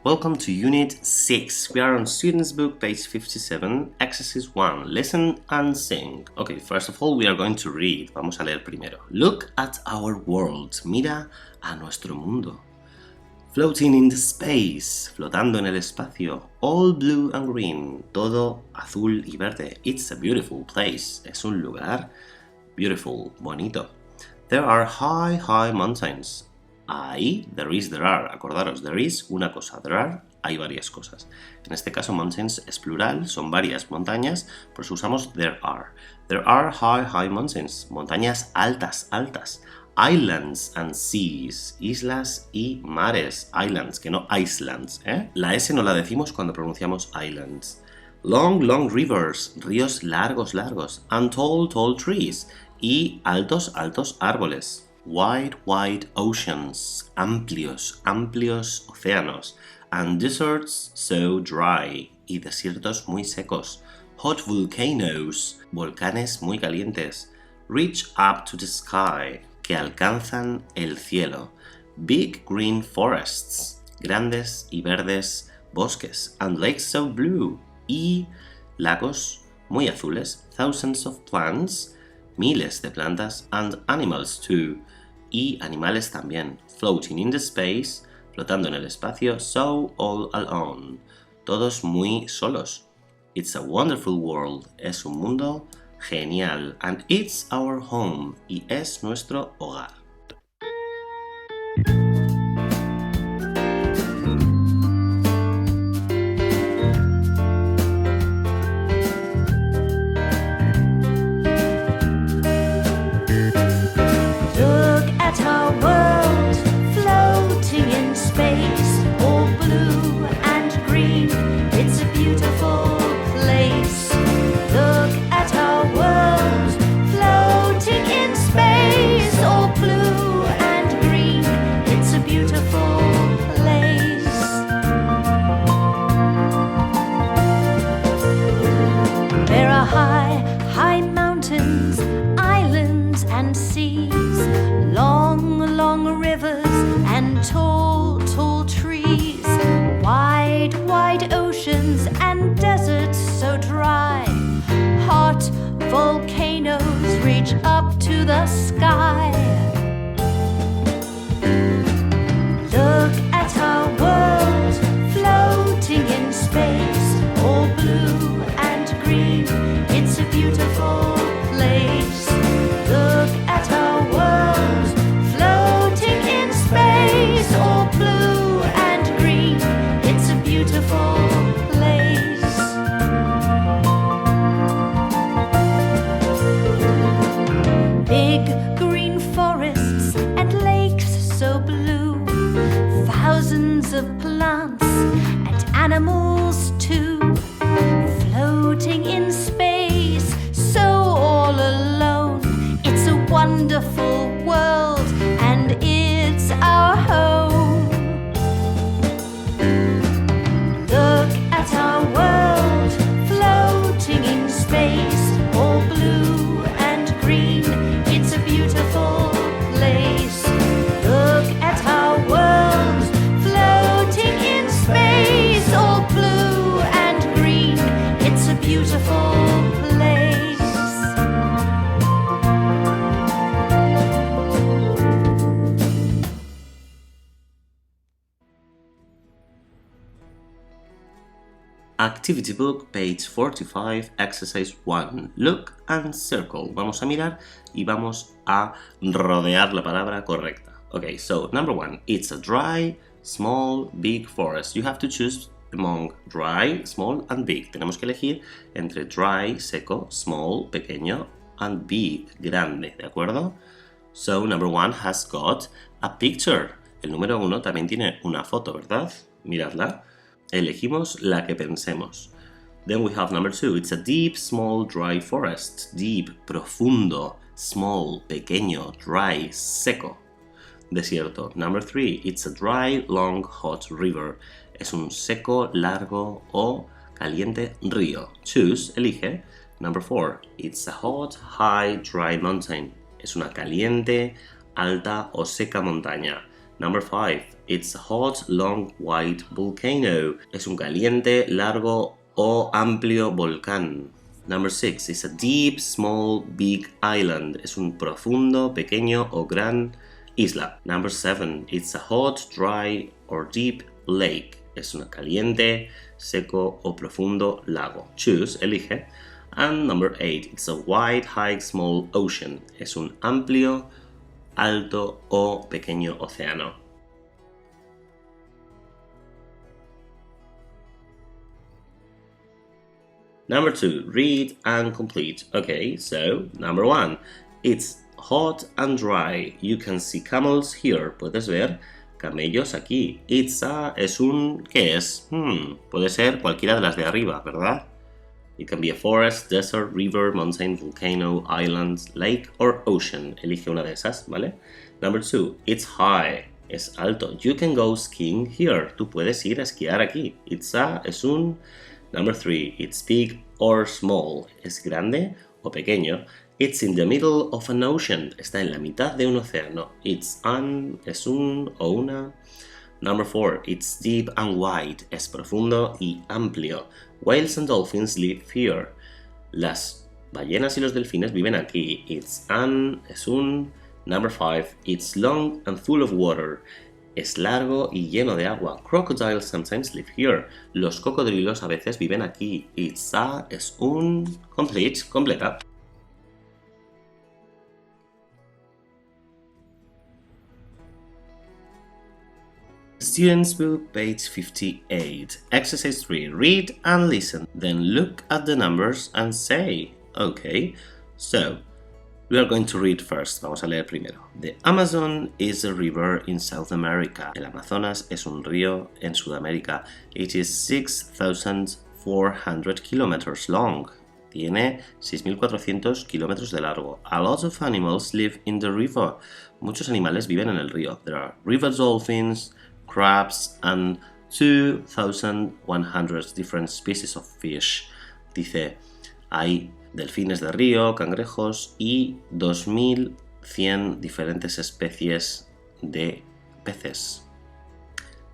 Welcome to Unit 6. We are on Students' Book, page 57, Exercise 1. Listen and sing. Okay, first of all, we are going to read. Vamos a leer primero. Look at our world. Mira a nuestro mundo. Floating in the space. Flotando en el espacio. All blue and green. Todo azul y verde. It's a beautiful place. Es un lugar beautiful, bonito. There are high mountains. There are, acordaros, there is una cosa, there are, hay varias cosas. En este caso mountains es plural, son varias montañas, por eso usamos there are. There are high mountains, montañas altas. Islands and seas, islas y mares, islands, que no islands, ¿eh? La S no la decimos cuando pronunciamos islands. Long rivers, ríos largos, and tall trees, y altos árboles. Wide oceans, amplios océanos, and deserts so dry, y desiertos muy secos. Hot volcanoes, volcanes muy calientes. Reach up to the sky, que alcanzan el cielo. Big green forests, grandes y verdes bosques. And lakes so blue, y lagos muy azules. Thousands of plants, miles de plantas. And animals too, y animales también. Floating in the space, flotando en el espacio. So all alone, todos muy solos. It's a wonderful world, es un mundo genial. And it's our home, y es nuestro hogar. High mountains, islands and seas, long rivers and tall trees, wide oceans and deserts so dry, hot volcanoes reach up to the sky. Look at our world floating in space, all blue and green. It's a beautiful place. Look at our world floating in space, all blue and green. It's a beautiful place. Big green forests and lakes so blue. Thousands of plants and animals too. Floating in space, so all alone. It's a wonderful world, and it's our home. Look at our world floating in space, all blue and green. It's a beautiful place. Look at our world floating in space, all blue and green. It's a beautiful place. Activity Book, page 45, Exercise 1. Look and circle. Vamos a mirar y vamos a rodear la palabra correcta. Okay, so number 1, it's a dry, small, big forest. You have to choose among dry, small and big. Tenemos que elegir entre dry, seco, small, pequeño, and big, grande, ¿de acuerdo? So number 1 has got a picture. El número 1 también tiene una foto, ¿verdad? Miradla. Elegimos la que pensemos. Then we have number 2. It's a deep, small, dry forest. Deep, profundo. Small, pequeño. Dry, seco. Desierto. Number 3. It's a dry, long, hot river. Es un seco, largo o caliente río. Choose, elige. Number 4. It's a hot, high, dry mountain. Es una caliente, alta o seca montaña. Number 5. It's a hot, long, white volcano. Es un caliente, largo o amplio volcán. Number 6. It's a deep, small, big island. Es un profundo, pequeño o gran isla. Number 7. It's a hot, dry or deep lake. Es un caliente, seco o profundo lago. Choose, elige. And number 8. It's a wide, high, small ocean. Es un amplio, alto o pequeño océano. Number 2, read and complete. Okay, so number 1, it's hot and dry. You can see camels here. Puedes ver camellos aquí. It's a es un ¿qué es? Puede ser cualquiera de las de arriba, ¿verdad? It can be a forest, desert, river, mountain, volcano, island, lake or ocean. Elige una de esas, ¿vale? Number 2, it's high. Es alto. You can go skiing here. Tú puedes ir a esquiar aquí. It's a es un. Number 3, it's big or small. Es grande o pequeño. It's in the middle of an ocean. Está en la mitad de un océano. It's an es un o una. Number 4, it's deep and wide. Es profundo y amplio. Whales and dolphins live here. Las ballenas y los delfines viven aquí. It's an es un. Number 5, it's long and full of water. Es largo y lleno de agua. Crocodiles sometimes live here. Los cocodrilos a veces viven aquí. It's a es un. Complete, completa. Students Book, page 58. Exercise 3. Read and listen. Then look at the numbers and say. Okay, so we are going to read first. Vamos a leer primero. The Amazon is a river in South America. El Amazonas es un río en Sudamérica. It is 6,400 kilometers long. Tiene 6.400 kilómetros de largo. A lot of animals live in the river. Muchos animales viven en el río. There are river dolphins, crabs, and 2,100 different species of fish. Dice, hay delfines de río, cangrejos y 2.100 diferentes especies de peces.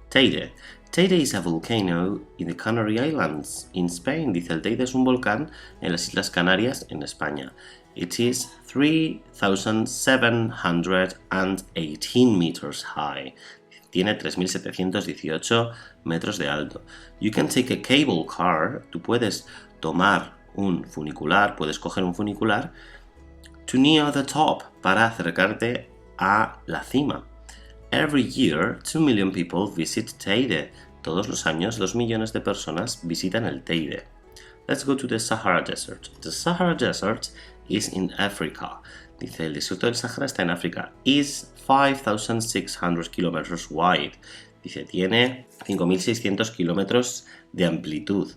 Teide. Teide is a volcano in the Canary Islands in Spain. Dice, el Teide es un volcán en las Islas Canarias en España. It is 3,718 meters high. Tiene 3.718 metros de alto. You can take a cable car. Tú puedes tomar un funicular, puedes coger un funicular to near the top, para acercarte a la cima. Every year, 2 million people visit Teide. Todos los años, 2 millones de personas visitan el Teide. Let's go to the Sahara Desert. The Sahara Desert is in Africa. Dice, el desierto del Sahara está en África. Is 5,600 kilometers wide. Dice, tiene 5.600 kilómetros de amplitud.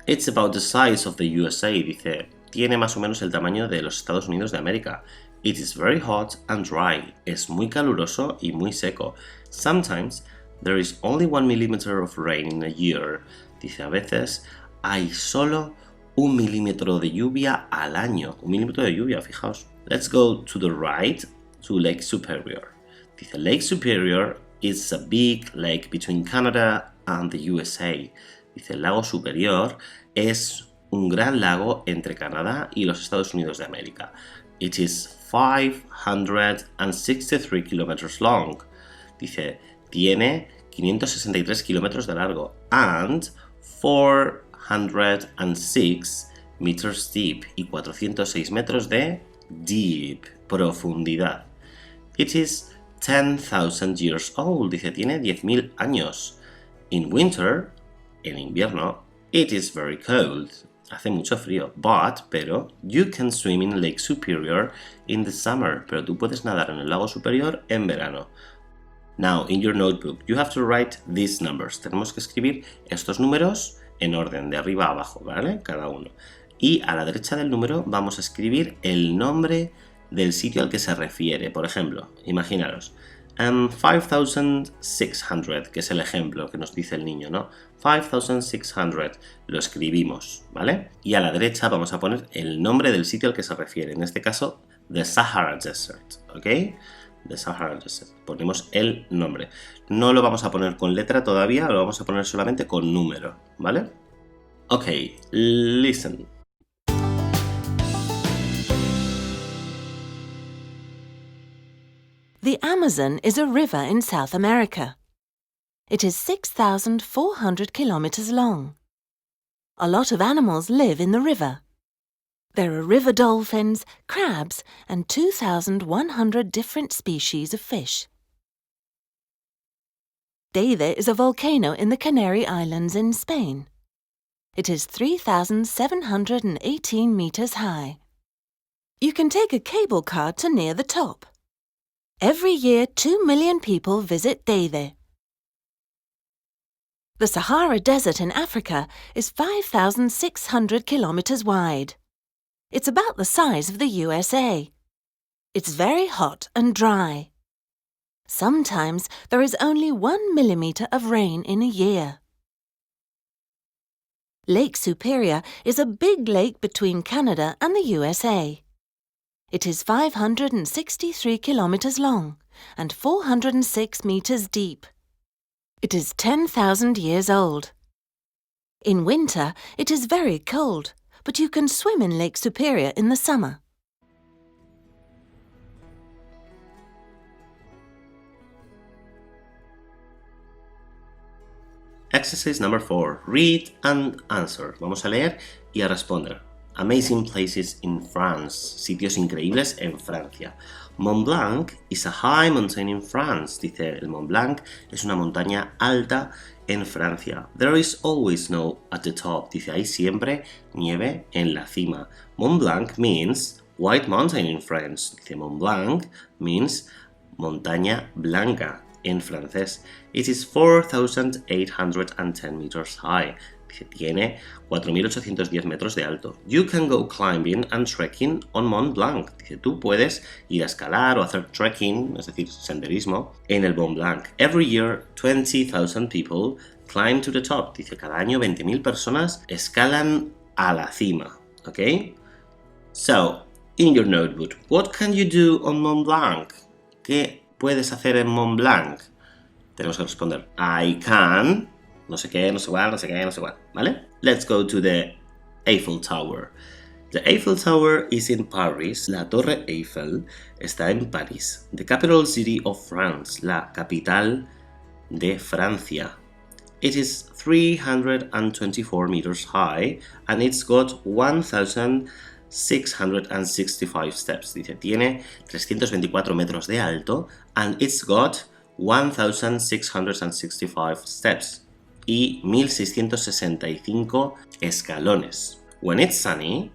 It's about the size of the USA. Dice, tiene más o menos el tamaño de los Estados Unidos de América. It is very hot and dry. Es muy caluroso y muy seco. Sometimes there is only 1 millimeter of rain in a year. Dice, a veces hay solo 1 milímetro de lluvia al año. 1 milímetro de lluvia, fijaos. Let's go to the right, to Lake Superior. Dice, Lake Superior is a big lake between Canada and the USA. Dice, el lago Superior es un gran lago entre Canadá y los Estados Unidos de América. It is 563 kilometers long. Dice, tiene 563 kilómetros de largo. And 406 meters deep. Y 406 metros de deep, profundidad. It is 10,000 years old. Dice, tiene 10.000 años. In winter, en invierno, it is very cold. Hace mucho frío, pero you can swim in Lake Superior in the summer. Pero tú puedes nadar en el lago Superior en verano. Now, in your notebook, you have to write these numbers. Tenemos que escribir estos números en orden, de arriba a abajo, ¿vale? Cada uno. Y a la derecha del número vamos a escribir el nombre del sitio al que se refiere. Por ejemplo, imaginaros, 5,600, que es el ejemplo que nos dice el niño, ¿no? 5,600, lo escribimos, ¿vale? Y a la derecha vamos a poner el nombre del sitio al que se refiere, en este caso, the Sahara Desert, ¿ok? The Sahara Desert. Ponemos el nombre. No lo vamos a poner con letra todavía, lo vamos a poner solamente con número, ¿vale? Ok, listen. The Amazon is a river in South America. It is 6,400 kilometers long. A lot of animals live in the river. There are river dolphins, crabs, and 2,100 different species of fish. Teide is a volcano in the Canary Islands in Spain. It is 3,718 meters high. You can take a cable car to near the top. Every year, 2 million people visit Teide. The Sahara Desert in Africa is 5,600 kilometers wide. It's about the size of the USA. It's very hot and dry. Sometimes there is only 1 millimeter of rain in a year. Lake Superior is a big lake between Canada and the USA. It is 563 kilometers long and 406 meters deep. It is 10,000 years old. In winter, it is very cold, but you can swim in Lake Superior in the summer. Exercise number 4. Read and answer. Vamos a leer y a responder. Amazing places in France. Sitios increíbles en Francia. Mont Blanc is a high mountain in France. Dice, el Mont Blanc es una montaña alta en Francia. There is always snow at the top. Dice, hay siempre nieve en la cima. Mont Blanc means white mountain in French. Dice, Mont Blanc means montaña blanca en francés. It is 4,810 meters high. Dice, tiene 4.810 metros de alto. You can go climbing and trekking on Mont Blanc. Dice, tú puedes ir a escalar o hacer trekking, es decir, senderismo, en el Mont Blanc. Every year, 20,000 people climb to the top. Dice, cada año 20.000 personas escalan a la cima. ¿Ok? So, in your notebook, what can you do on Mont Blanc? ¿Qué puedes hacer en Mont Blanc? Tenemos que responder, I can, no sé qué, no sé cuál, no sé qué, no sé cuál, ¿vale? Let's go to the Eiffel Tower. The Eiffel Tower is in Paris. La Torre Eiffel está en París. The capital city of France. La capital de Francia. It is 324 meters high and it's got 1,665 steps. Dice, tiene 324 metros de alto and it's got 1,665 steps y 1.665 escalones. When it's sunny,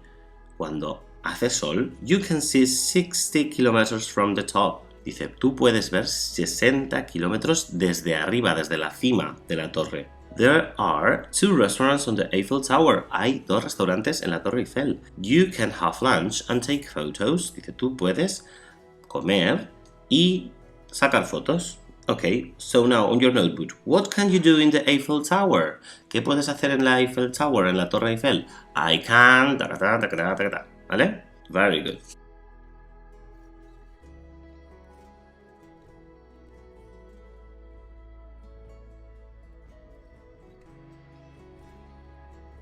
cuando hace sol, you can see 60 kilometers from the top. Dice, tú puedes ver 60 kilómetros desde arriba, desde la cima de la torre. There are 2 restaurants on the Eiffel Tower. Hay 2 restaurantes en la Torre Eiffel. You can have lunch and take photos. Dice, tú puedes comer y sacar fotos. Okay, so now on your notebook, what can you do in the Eiffel Tower? ¿Qué puedes hacer en la Eiffel Tower, en la Torre Eiffel? I can, ¿vale? Very good.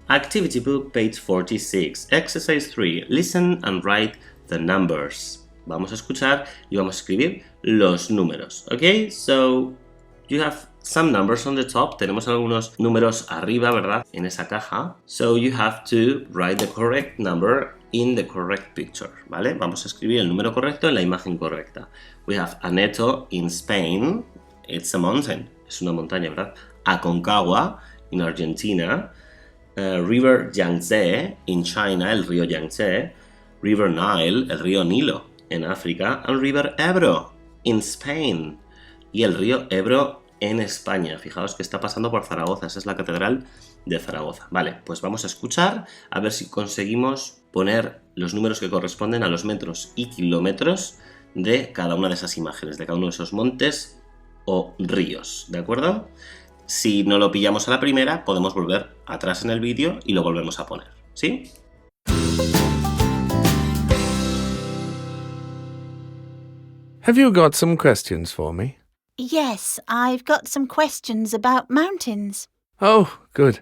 Activity book, page 46. Exercise 3. Listen and write the numbers. Vamos a escuchar y vamos a escribir los números. Ok, so you have some numbers on the top. Tenemos algunos números arriba, ¿verdad? En esa caja. So you have to write the correct number in the correct picture, ¿vale? Vamos a escribir el número correcto en la imagen correcta. We have Aneto in Spain. It's a mountain. Es una montaña, ¿verdad? Aconcagua in Argentina. River Yangtze in China, el río Yangtze. River Nile, el río Nilo en África, and River Ebro in Spain, y el río Ebro en España. Fijaos que está pasando por Zaragoza, esa es la catedral de Zaragoza. Vale, pues vamos a escuchar a ver si conseguimos poner los números que corresponden a los metros y kilómetros de cada una de esas imágenes, de cada uno de esos montes o ríos, ¿de acuerdo? Si no lo pillamos a la primera, podemos volver atrás en el vídeo y lo volvemos a poner, ¿sí? Have you got some questions for me? Yes, I've got some questions about mountains. Oh, good.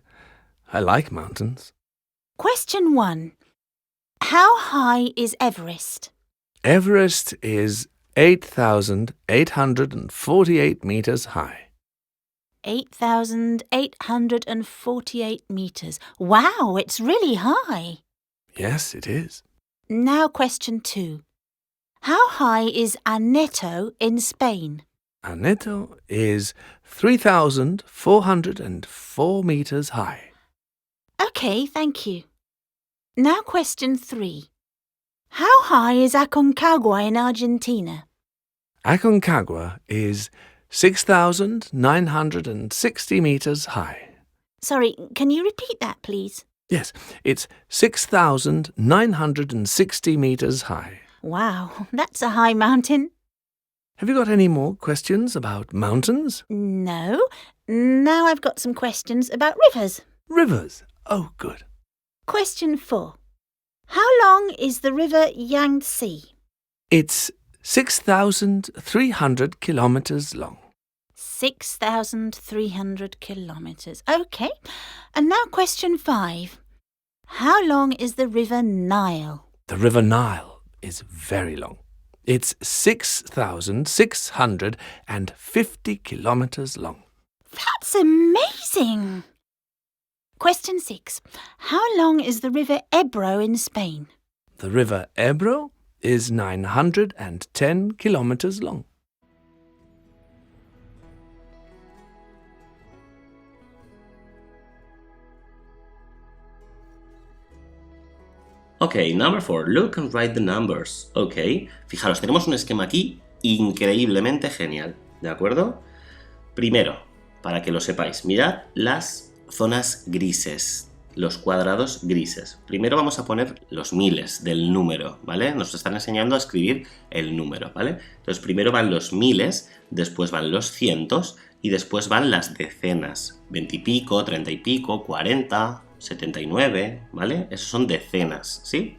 I like mountains. Question 1. How high is Everest? Everest is 8,848 meters high. 8,848 meters. Wow, it's really high. Yes, it is. Now question 2. How high is Aneto in Spain? Aneto is 3,404 meters high. OK, thank you. Now question 3. How high is Aconcagua in Argentina? Aconcagua is 6,960 meters high. Sorry, can you repeat that, please? Yes, it's 6,960 meters high. Wow, that's a high mountain. Have you got any more questions about mountains? No. Now I've got some questions about rivers. Rivers? Oh, good. Question 4. How long is the river Yangtze? It's 6,300 kilometers long. 6,300 kilometres. OK. And now question 5. How long is the river Nile? The River Nile is very long. It's 6,650 kilometers long. That's amazing! Question 6. How long is the river Ebro in Spain? The River Ebro is 910 kilometers long. Ok, number 4. Look and write the numbers. Ok, fijaros, tenemos un esquema aquí increíblemente genial, ¿de acuerdo? Primero, para que lo sepáis, mirad las zonas grises, los cuadrados grises. Primero vamos a poner los miles del número, ¿vale? Nos están enseñando a escribir el número, ¿vale? Entonces primero van los miles, después van los cientos y después van las decenas. 20 y pico, 30 y pico, 40... 79, ¿vale? Esos son decenas, ¿sí?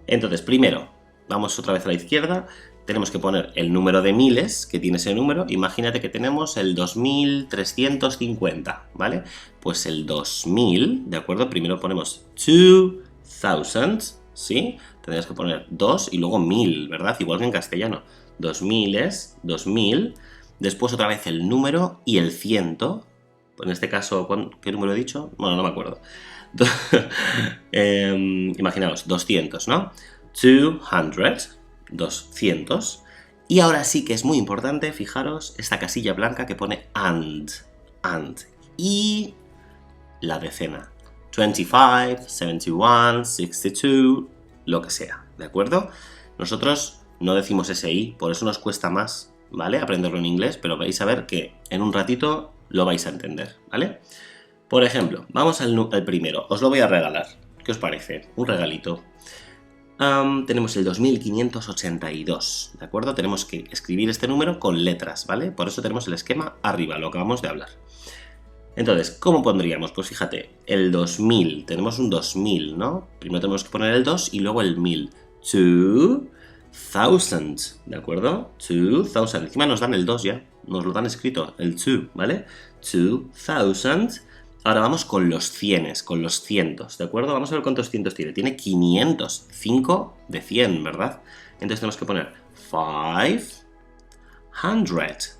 Entonces, primero, vamos otra vez a la izquierda, tenemos que poner el número de miles que tiene ese número. Imagínate que tenemos el 2350, ¿vale? Pues el 2000, ¿de acuerdo? Primero ponemos 2000, ¿sí? Tendrías que poner 2 y luego 1000, ¿verdad? Igual que en castellano. 2000 es 2000, después otra vez el número y el ciento. En este caso, ¿qué número he dicho? Bueno, no me acuerdo. Imaginaos, 200, ¿no? 200. Y ahora sí que es muy importante, fijaros, esta casilla blanca que pone and. Y la decena. 25, 71, 62, lo que sea, ¿de acuerdo? Nosotros no decimos ese i, por eso nos cuesta más, ¿vale? Aprenderlo en inglés, pero vais a ver que en un ratito lo vais a entender, ¿vale? Por ejemplo, vamos al primero. Os lo voy a regalar. ¿Qué os parece? Un regalito. Tenemos el 2582, ¿de acuerdo? Tenemos que escribir este número con letras, ¿vale? Por eso tenemos el esquema arriba, lo acabamos de hablar. Entonces, ¿cómo pondríamos? Pues fíjate, el 2000, tenemos un 2000, ¿no? Primero tenemos que poner el 2 y luego el 1000. 2000, ¿de acuerdo? 2000, encima nos dan el 2 ya. Nos lo dan escrito, el 2, ¿vale? 2000. Ahora vamos con los cienes, con los cientos, ¿de acuerdo? Vamos a ver cuántos cientos tiene. Tiene 500, 5 de 100, ¿verdad? Entonces tenemos que poner 500,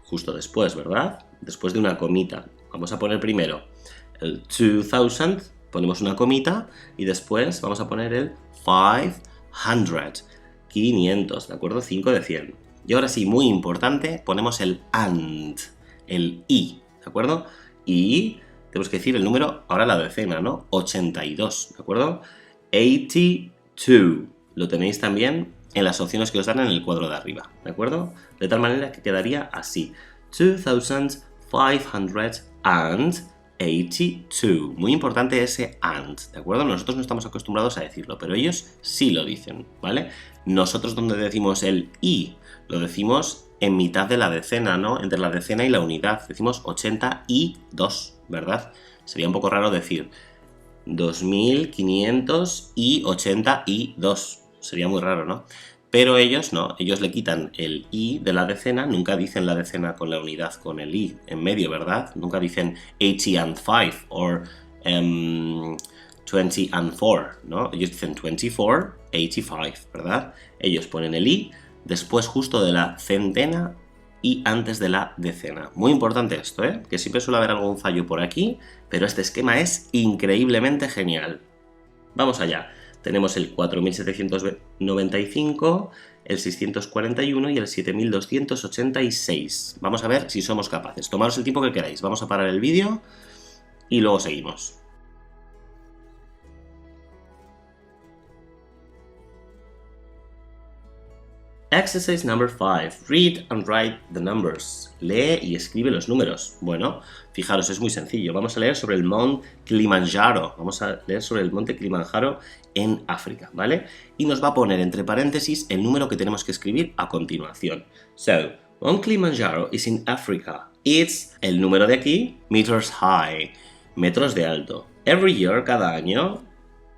justo después, ¿verdad? Después de una comita. Vamos a poner primero el 2000, ponemos una comita y después vamos a poner el 500, 500, ¿de acuerdo? 5 de 100. Y ahora sí, muy importante, ponemos el and, el i, ¿de acuerdo? Y tenemos que decir el número, ahora la decena, ¿no? 82, ¿de acuerdo? 82. Lo tenéis también en las opciones que os dan en el cuadro de arriba, ¿de acuerdo? De tal manera que quedaría así. 2582. Muy importante ese and, ¿de acuerdo? Nosotros no estamos acostumbrados a decirlo, pero ellos sí lo dicen, ¿vale? Nosotros donde decimos el i, lo decimos en mitad de la decena, ¿no? Entre la decena y la unidad. Decimos 82, ¿verdad? Sería un poco raro decir 2582. Sería muy raro, ¿no? Pero ellos no, ellos le quitan el i de la decena, nunca dicen la decena con la unidad con el i en medio, ¿verdad? Nunca dicen 80 and 5 o 20 and 4, ¿no? Ellos dicen 24, 85, ¿verdad? Ellos ponen el i después justo de la centena y antes de la decena. Muy importante esto, ¿eh? Que siempre suele haber algún fallo por aquí, pero este esquema es increíblemente genial. Vamos allá. Tenemos el 4795, el 641 y el 7286. Vamos a ver si somos capaces. Tomaros el tiempo que queráis. Vamos a parar el vídeo y luego seguimos. Exercise number 5. Read and write the numbers. Lee y escribe los números. Bueno, fijaros, es muy sencillo. Vamos a leer sobre el Mount Kilimanjaro. Vamos a leer sobre el monte Kilimanjaro en África, ¿vale? Y nos va a poner entre paréntesis el número que tenemos que escribir a continuación. So, Mount Kilimanjaro is in Africa. It's el número de aquí, meters high, metros de alto. Every year, cada año,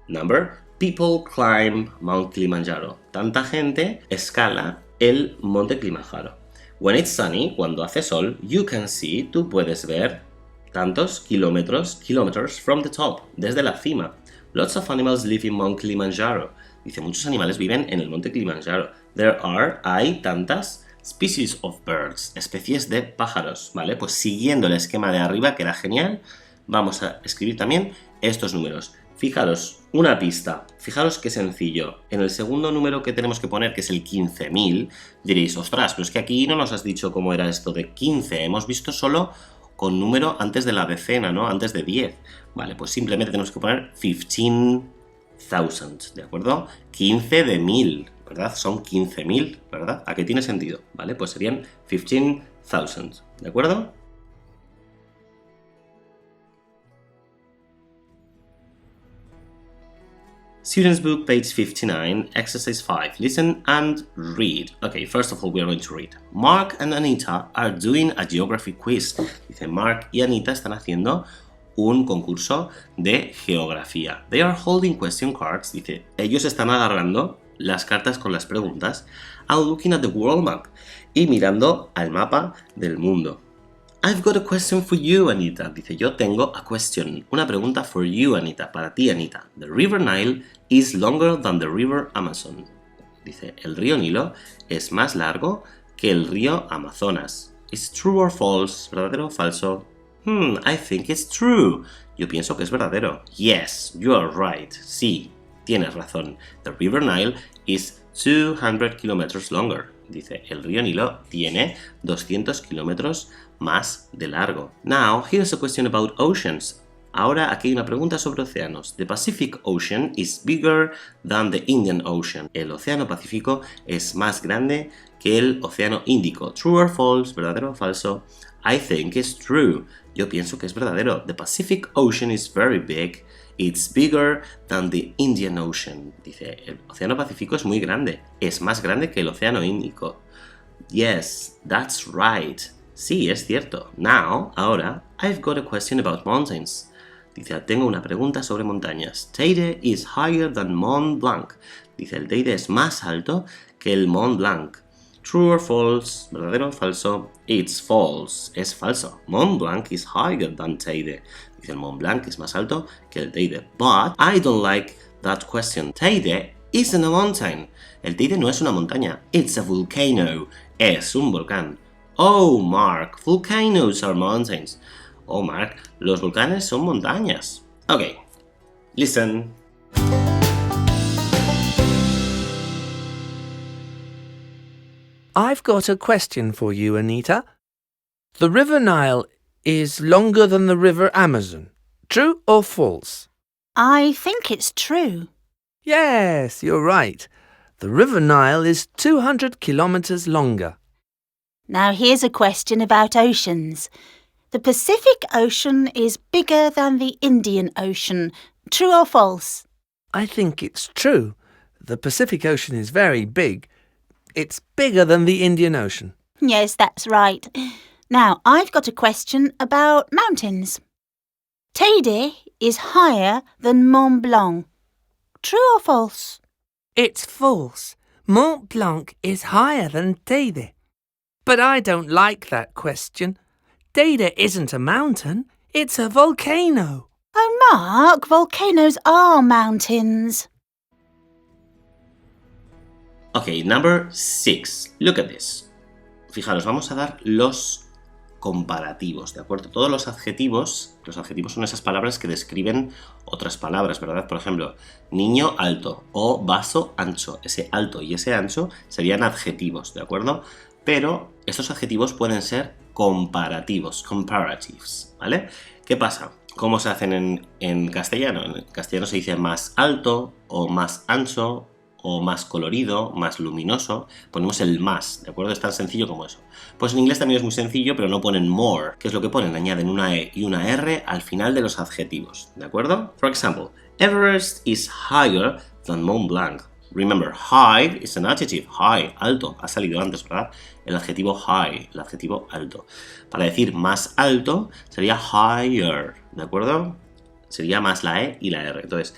number, people climb Mount Kilimanjaro. Tanta gente escala el monte Kilimanjaro. When it's sunny, cuando hace sol, you can see, tú puedes ver tantos kilometers from the top, desde la cima. Lots of animals live in Mount Kilimanjaro. Dice, muchos animales viven en el monte Kilimanjaro. Hay tantas species of birds, especies de pájaros, ¿vale? Pues siguiendo el esquema de arriba, que era genial, vamos a escribir también estos números. Fijaros, una pista, fijaros qué sencillo. En el segundo número que tenemos que poner, que es el 15.000, diréis, ostras, pero es que aquí no nos has dicho cómo era esto de 15, hemos visto solo con número antes de la decena, ¿no? Antes de 10. Vale, pues simplemente tenemos que poner 15,000, ¿de acuerdo? 15 de 1000, ¿verdad? Son 15.000, ¿verdad? ¿A qué tiene sentido? Vale, pues serían 15,000, ¿de acuerdo? Students' Book, page 59, exercise 5. Listen and read. Okay, first of all, we are going to read. Mark and Anita are doing a geography quiz. Dice, Mark y Anita están haciendo un concurso de geografía. They are holding question cards. Dice, ellos están agarrando las cartas con las preguntas and looking at the world map. Y mirando al mapa del mundo. I've got a question for you, Anita. Dice, yo tengo a question, una pregunta for you, Anita, para ti, Anita. The River Nile is longer than the River Amazon. Dice, el río Nilo es más largo que el río Amazonas. Is true or false? ¿Verdadero o falso? I think it's true. Yo pienso que es verdadero. Yes, you are right. Sí, tienes razón. The River Nile is 200 kilometers longer. Dice, el río Nilo tiene 200 kilómetros más de largo. Now, here's a question about oceans. Ahora aquí hay una pregunta sobre océanos. The Pacific Ocean is bigger than the Indian Ocean. El océano Pacífico es más grande que el océano Índico. True or false? ¿Verdadero o falso? I think it's true. Yo pienso que es verdadero. The Pacific Ocean is very big. It's bigger than the Indian Ocean. Dice, el océano Pacífico es muy grande. Es más grande que el océano Índico. Yes, that's right. Sí, es cierto. Now, ahora, I've got a question about mountains. Dice, tengo una pregunta sobre montañas. Teide is higher than Mont Blanc. Dice, el Teide es más alto que el Mont Blanc. True or false? ¿Verdadero o falso? It's false. Es falso. Mont Blanc is higher than Teide. Dice, el Mont Blanc es más alto que el Teide. But I don't like that question. Teide isn't a mountain. El Teide no es una montaña. It's a volcano. Es un volcán. Oh, Mark, volcanoes are mountains. Oh, Mark, los volcanes son montañas. Okay, listen. I've got a question for you, Anita. The River Nile is longer than the River Amazon. True or false? I think it's true. Yes, you're right. The River Nile is 200 kilometers longer. Now here's a question about oceans. The Pacific Ocean is bigger than the Indian Ocean. True or false? I think it's true. The Pacific Ocean is very big. It's bigger than the Indian Ocean. Yes, that's right. Now, I've got a question about mountains. Teide is higher than Mont Blanc. True or false? It's false. Mont Blanc is higher than Teide. But I don't like that question. Teide isn't a mountain, it's a volcano. Oh, Mark, volcanoes are mountains. Okay, number 6. Look at this. Fijaros, vamos a dar los comparativos, ¿de acuerdo? Todos los adjetivos son esas palabras que describen otras palabras, ¿verdad? Por ejemplo, niño alto o vaso ancho. Ese alto y ese ancho serían adjetivos, ¿de acuerdo? Pero estos adjetivos pueden ser comparativos, comparatives, ¿vale? ¿Qué pasa? ¿Cómo se hacen en castellano? En castellano se dice más alto o más ancho o más colorido, más luminoso. Ponemos el más, ¿de acuerdo? Es tan sencillo como eso. Pues en inglés también es muy sencillo, pero no ponen more. ¿Qué es lo que ponen? Añaden una E y una R al final de los adjetivos, ¿de acuerdo? For example, Everest is higher than Mont Blanc. Remember, high is an adjective. High, alto, ha salido antes, ¿verdad? El adjetivo high, el adjetivo alto. Para decir más alto sería higher, ¿de acuerdo? Sería más la E y la R. Entonces,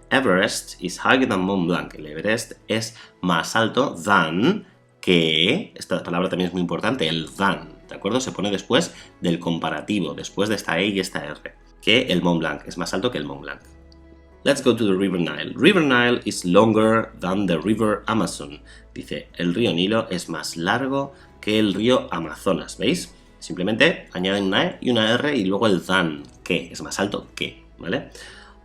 Everest is higher than Mont Blanc. El Everest es más alto than que, esta palabra también es muy importante, el than, ¿de acuerdo? Se pone después del comparativo, después de esta E y esta R, que el Mont Blanc es más alto que el Mont Blanc. Let's go to the River Nile. River Nile is longer than the River Amazon. Dice, el río Nilo es más largo que el río Amazonas, ¿veis? Simplemente añaden una E y una R y luego el than, que, es más alto que, ¿vale?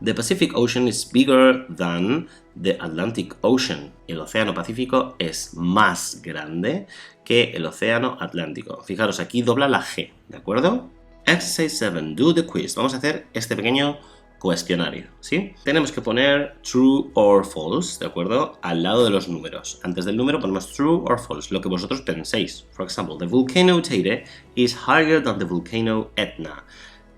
The Pacific Ocean is bigger than the Atlantic Ocean. El océano Pacífico es más grande que el océano Atlántico. Fijaros, aquí dobla la G, ¿de acuerdo? Exercise 7. Do the quiz. Vamos a hacer este pequeño cuestionario, ¿sí? Tenemos que poner true or false, ¿de acuerdo? Al lado de los números. Antes del número ponemos true or false, lo que vosotros penséis. For example, the volcano Teide is higher than the volcano Etna.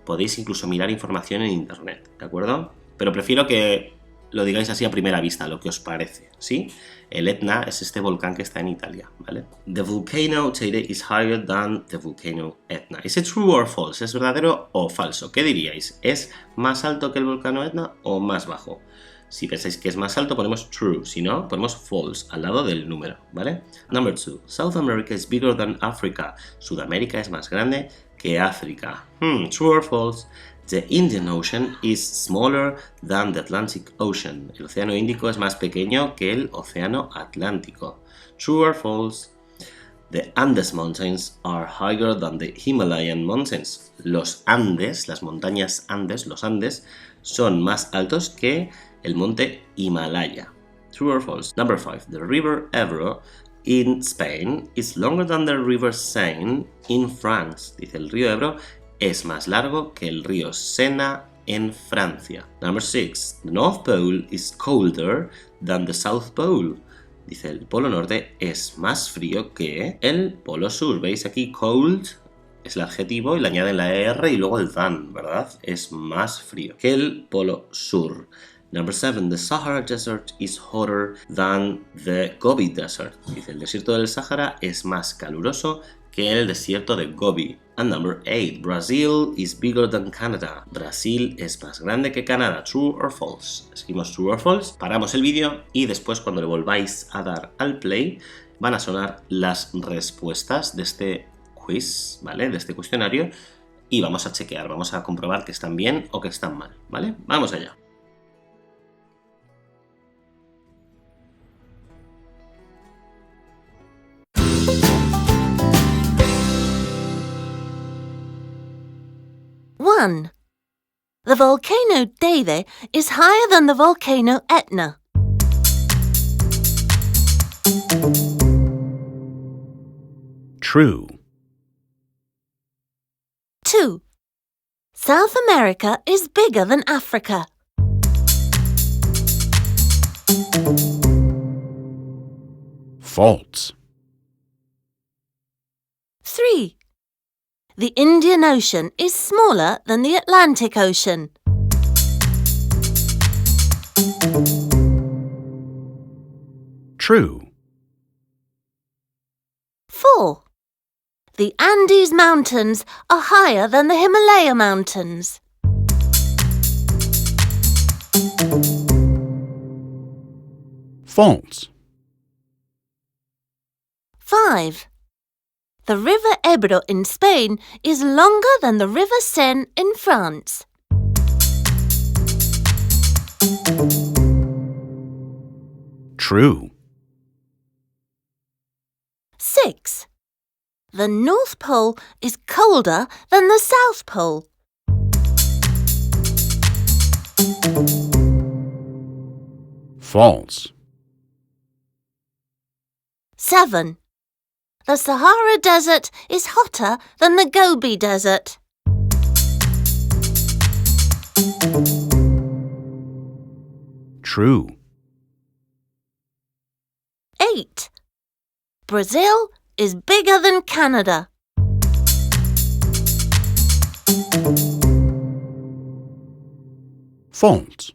Podéis incluso mirar información en internet, ¿de acuerdo? Pero prefiero que lo digáis así a primera vista, lo que os parece, ¿sí? El Etna es este volcán que está en Italia, ¿vale? The volcano Teide is higher than the volcano Etna. ¿Es true or false? ¿Es verdadero o falso? ¿Qué diríais? ¿Es más alto que el volcán Etna o más bajo? Si pensáis que es más alto, ponemos true. Si no, ponemos false al lado del número, ¿vale? Number 2. South America is bigger than Africa. Sudamérica es más grande que África. True or false? The Indian Ocean is smaller than the Atlantic Ocean. El océano Índico es más pequeño que el océano Atlántico. True or false? The Andes Mountains are higher than the Himalayan Mountains. Los Andes, las montañas Andes, los Andes, son más altos que el monte Himalaya. True or false? Number 5. The river Ebro in Spain is longer than the river Seine in France. Dice, el río Ebro es más largo que el río Sena en Francia. Number 6. The North Pole is colder than the South Pole. Dice, el polo norte es más frío que el polo sur. ¿Veis aquí? Cold es el adjetivo y le añaden la ER y luego el than, ¿verdad? Es más frío que el polo sur. Number 7. The Sahara Desert is hotter than the Gobi Desert. Dice, el desierto del Sahara es más caluroso que el desierto de Gobi. And number 8. Brazil is bigger than Canada. Brasil es más grande que Canadá. True or false? Escribimos true or false, paramos el vídeo y después cuando le volváis a dar al play van a sonar las respuestas de este quiz, ¿vale? De este cuestionario y vamos a chequear, vamos a comprobar que están bien o que están mal, ¿vale? Vamos allá. One. The volcano Teide is higher than the volcano Etna. True. 2. South America is bigger than Africa. False. 3. The Indian Ocean is smaller than the Atlantic Ocean. True. 4. The Andes Mountains are higher than the Himalaya Mountains. False. 5. The river Ebro in Spain is longer than the river Seine in France. True. 6. The North Pole is colder than the South Pole. False. 7. The Sahara Desert is hotter than the Gobi Desert. True. 8. Brazil is bigger than Canada. False.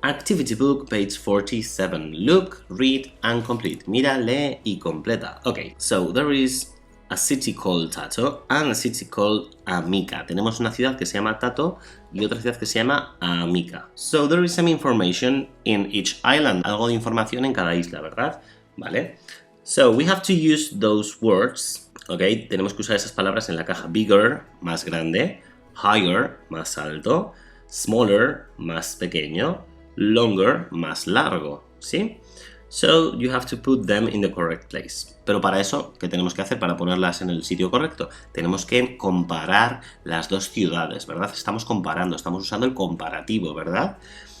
Activity book, page 47. Look, read, and complete. Mira, lee y completa. Okay, so there is a city called Tato and a city called Amica. Tenemos una ciudad que se llama Tato y otra ciudad que se llama Amica. So there is some information in each island. Algo de información en cada isla, ¿verdad? Vale. So we have to use those words. Okay, tenemos que usar esas palabras en la caja. Bigger, más grande. Higher, más alto. Smaller, más pequeño. Longer, más largo, ¿sí? So you have to put them in the correct place. Pero para eso, ¿qué tenemos que hacer para ponerlas en el sitio correcto? Tenemos que comparar las dos ciudades, ¿verdad? Estamos comparando, estamos usando el comparativo, ¿verdad?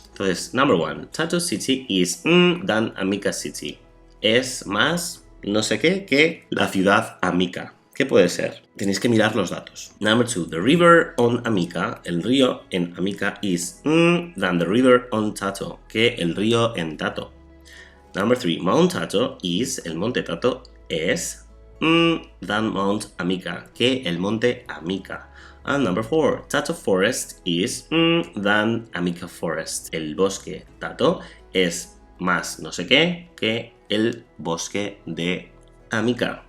Entonces, number 1, Tato City is than Amica City. Es más no sé qué que la ciudad Amica. ¿Qué puede ser? Tenéis que mirar los datos. Number 2, the river on Amica, el río en Amica is than the river on Tato, que el río en Tato. Number 3, Mount Tato is, el monte Tato es than Mount Amica, que el monte Amica. And number 4, Tato Forest is than Amica Forest, el bosque Tato es más no sé qué que el bosque de Amica.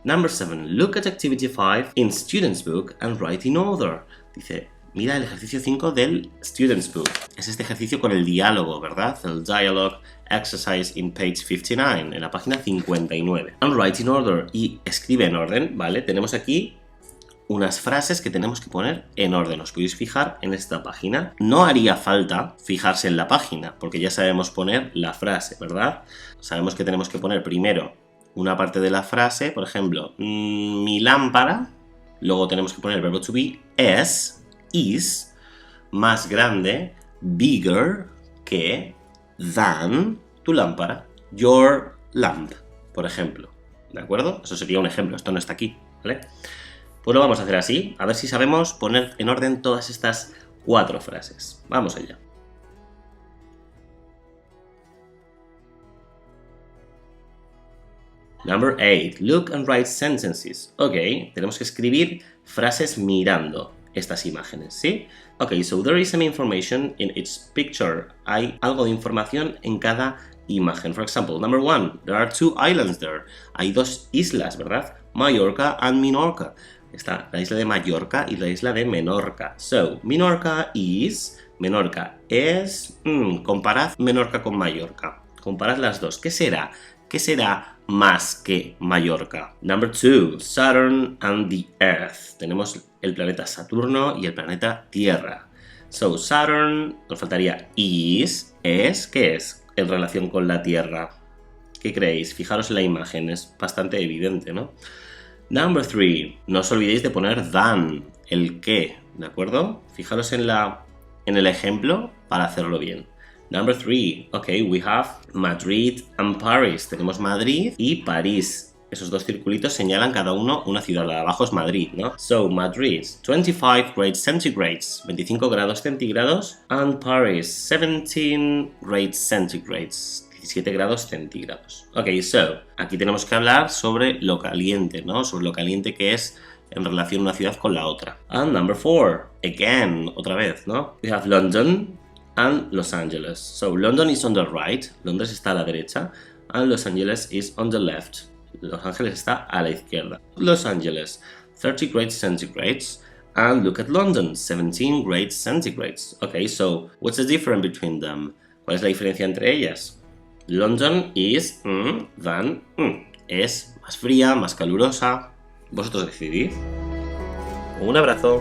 Number 7. Look at activity 5 in Student's Book and write in order. Dice, mira el ejercicio 5 del Student's Book. Es este ejercicio con el diálogo, ¿verdad? El dialogue exercise in page 59, en la página 59. And write in order. Y escribe en orden, ¿vale? Tenemos aquí unas frases que tenemos que poner en orden. Os podéis fijar en esta página. No haría falta fijarse en la página, porque ya sabemos poner la frase, ¿verdad? Sabemos que tenemos que poner primero una parte de la frase, por ejemplo, mi lámpara, luego tenemos que poner el verbo to be, is, más grande, bigger, que, than, tu lámpara, your lamp, por ejemplo, ¿de acuerdo? Eso sería un ejemplo, esto no está aquí, ¿vale? Pues lo vamos a hacer así, a ver si sabemos poner en orden todas estas 4 frases. Vamos allá. Number 8. Look and write sentences. Ok, tenemos que escribir frases mirando estas imágenes, ¿sí? Ok, so there is some information in each picture. Hay algo de información en cada imagen. For example, number 1. There are 2 islands there. Hay 2 islas, ¿verdad? Mallorca and Minorca. Está la isla de Mallorca y la isla de Menorca. So, Menorca is... Menorca es... comparad Menorca con Mallorca. Comparad las dos. ¿Qué será? ¿Qué será más que Mallorca? Number 2, Saturn and the Earth. Tenemos el planeta Saturno y el planeta Tierra. So, Saturn, nos faltaría is, es, ¿qué es en relación con la Tierra? ¿Qué creéis? Fijaros en la imagen, es bastante evidente, ¿no? Number 3, no os olvidéis de poner than, el qué, ¿de acuerdo? Fijaros en el ejemplo para hacerlo bien. Number 3, ok, we have Madrid and Paris. Tenemos Madrid y París. Esos dos circulitos señalan cada uno una ciudad. La de abajo es Madrid, ¿no? So, Madrid, 25 grades centigrades, 25 grados centígrados. And Paris, 17 grades centigrades, 17 grados centígrados. Ok, so, aquí tenemos que hablar sobre lo caliente, ¿no? Sobre lo caliente que es en relación una ciudad con la otra. And number 4, again, otra vez, ¿no? We have London and Los Angeles. So, London is on the right, Londres está a la derecha, and Los Angeles is on the left. Los Ángeles está a la izquierda. Los Angeles, 30 grades centigrades. And look at London, 17 grades centigrades. Okay, so what's the difference between them? ¿Cuál es la diferencia entre ellas? London is than Es más fría, más calurosa. Vosotros decidid. Un abrazo.